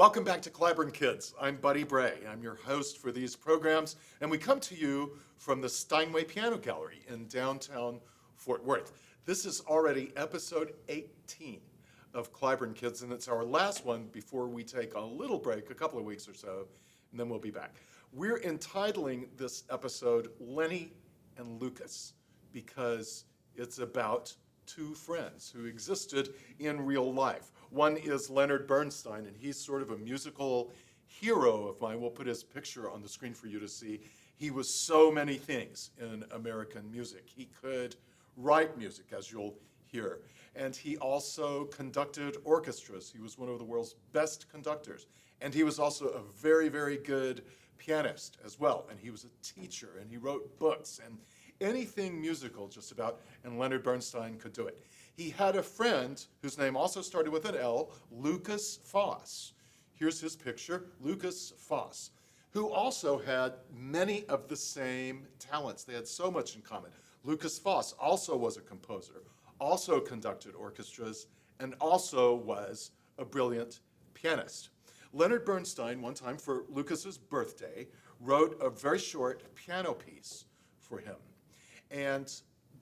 Welcome back to Cliburn Kids. I'm Buddy Bray. I'm your host for these programs, and we come to you from the Steinway Piano Gallery in downtown Fort Worth. This is already episode 18 of Cliburn Kids, and it's our last one before we take a little break, a couple of weeks or so, and then we'll be back. We're entitling this episode Lenny and Lukas because it's about two friends who existed in real life. One is Leonard Bernstein, and he's sort of a musical hero of mine. We'll put his picture on the screen for you to see. He was so many things in American music. He could write music, as you'll hear, and he also conducted orchestras. He was one of the world's best conductors, and he was also a very, very good pianist as well, and he was a teacher, and he wrote books, and anything musical just about, and Leonard Bernstein could do it. He had a friend whose name also started with an L, Lukas Foss. Here's his picture, Lukas Foss, who also had many of the same talents. They had so much in common. Lukas Foss also was a composer, also conducted orchestras, and also was a brilliant pianist. Leonard Bernstein, one time for Lukas's birthday, wrote a very short piano piece for him. And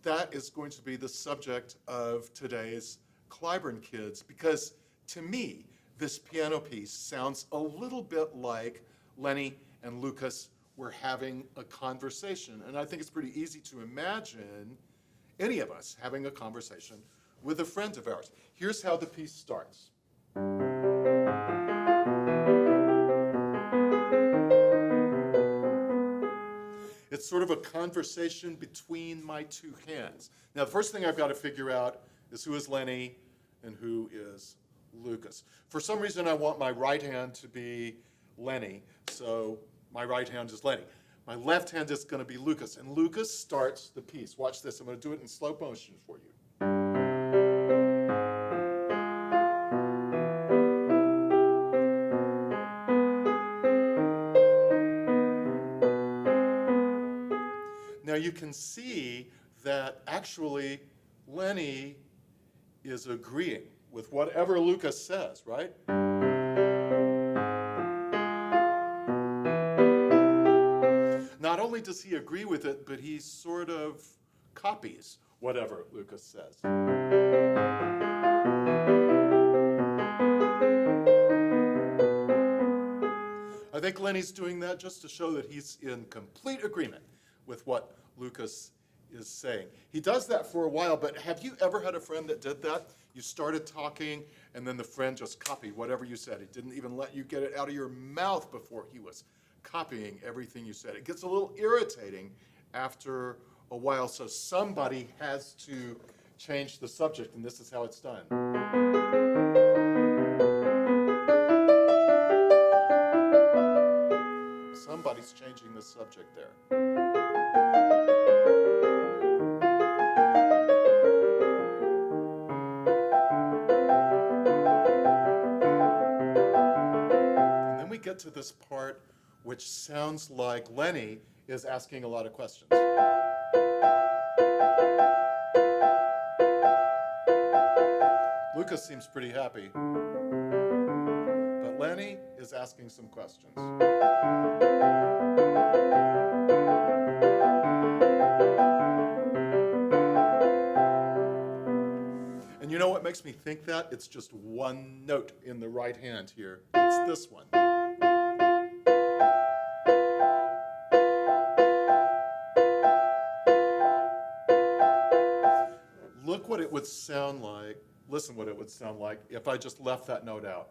that is going to be the subject of today's Cliburn Kids, because to me, this piano piece sounds a little bit like Lenny and Lukas were having a conversation. And I think it's pretty easy to imagine any of us having a conversation with a friend of ours. Here's how the piece starts. It's sort of a conversation between my two hands. Now, the first thing I've got to figure out is who is Lenny and who is Lukas. For some reason, I want my right hand to be Lenny, so my right hand is Lenny. My left hand is going to be Lukas, and Lukas starts the piece. Watch this. I'm going to do it in slow motion for you. Now you can see that actually Lenny is agreeing with whatever Lukas says, right? Not only does he agree with it, but he sort of copies whatever Lukas says. I think Lenny's doing that just to show that he's in complete agreement with what Lukas is saying. He does that for a while, but have you ever had a friend that did that? You started talking, and then the friend just copied whatever you said. He didn't even let you get it out of your mouth before he was copying everything you said. It gets a little irritating after a while, so somebody has to change the subject, and this is how it's done. Somebody's changing the subject there. And then we get to this part which sounds like Lenny is asking a lot of questions. Lukas seems pretty happy, but Lenny is asking some questions. And you know what makes me think that? It's just one note in the right hand here. It's this one. Look what it would sound like, listen what it would sound like if I just left that note out.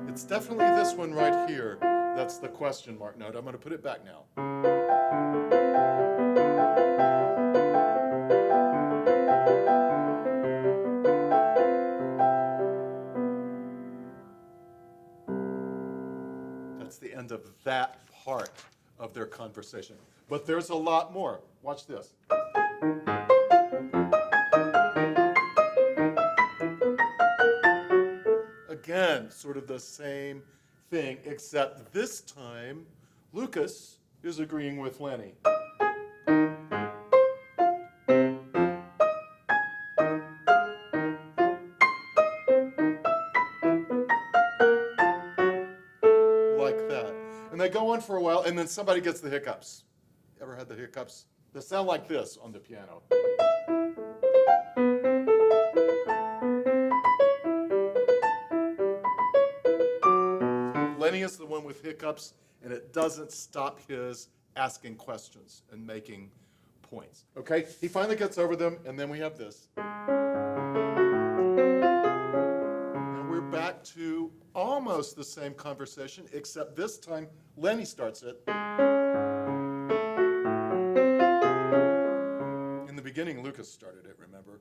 It's definitely this one right here. That's the question mark note. I'm going to put it back now. That's the end of that part of their conversation. But there's a lot more. Watch this. Again, sort of the same thing, except this time, Lukas is agreeing with Lenny. they go on for a while, and then somebody gets the hiccups. Ever had the hiccups? They sound like this on the piano. Lenny is the one with hiccups, and it doesn't stop his asking questions and making points. Okay, he finally gets over them, and then we have this. And we're back to almost the same conversation, except this time Lenny starts it. In the beginning, Lukas started it, remember?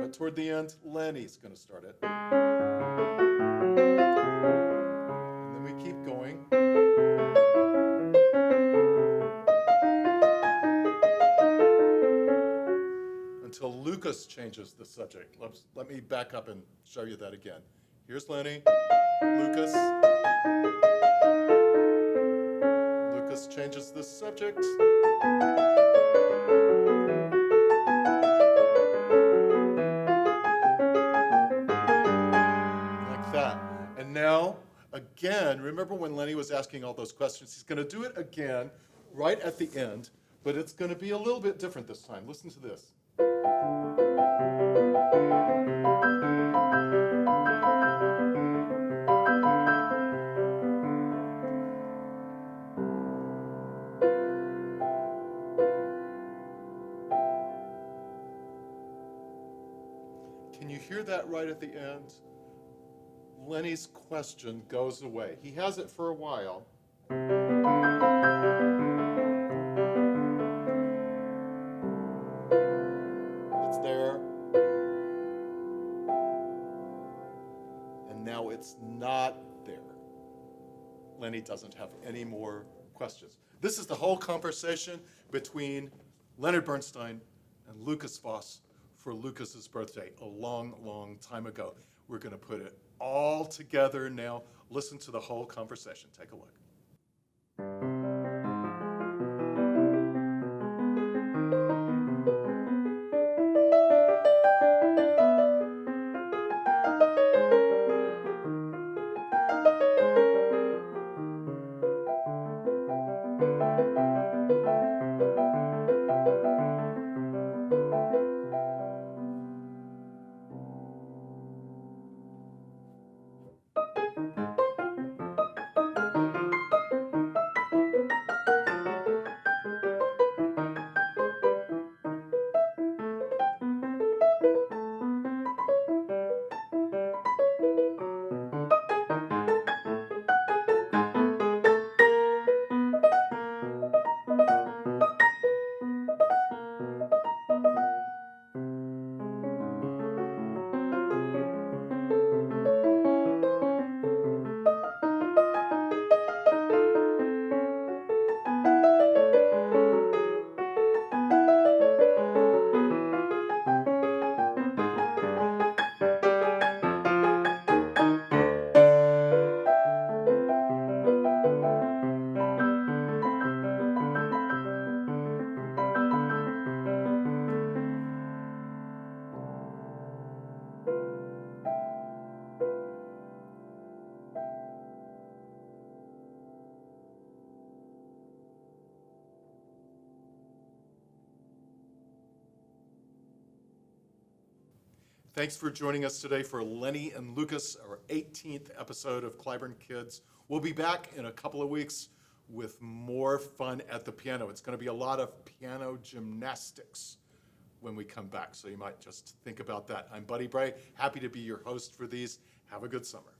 But toward the end, Lenny's going to start it. And then we keep going. Until Lukas changes the subject. Let me back up and show you that again. Here's Lenny, Lukas. Lukas changes the subject. Like that. And now, again, remember when Lenny was asking all those questions? He's going to do it again right at the end, but it's going to be a little bit different this time. Listen to this. Can you hear that right at the end? Lenny's question goes away. He has it for a while. It's there. And now it's not there. Lenny doesn't have any more questions. This is the whole conversation between Leonard Bernstein and Lukas Foss for Lukas's birthday a long, long time ago. We're going to put it all together now. Listen to the whole conversation. Take a look. Thanks for joining us today for Lenny and Lukas, our 18th episode of Cliburn Kids. We'll be back in a couple of weeks with more fun at the piano. It's going to be a lot of piano gymnastics when we come back, so you might just think about that. I'm Buddy Bray, happy to be your host for these. Have a good summer.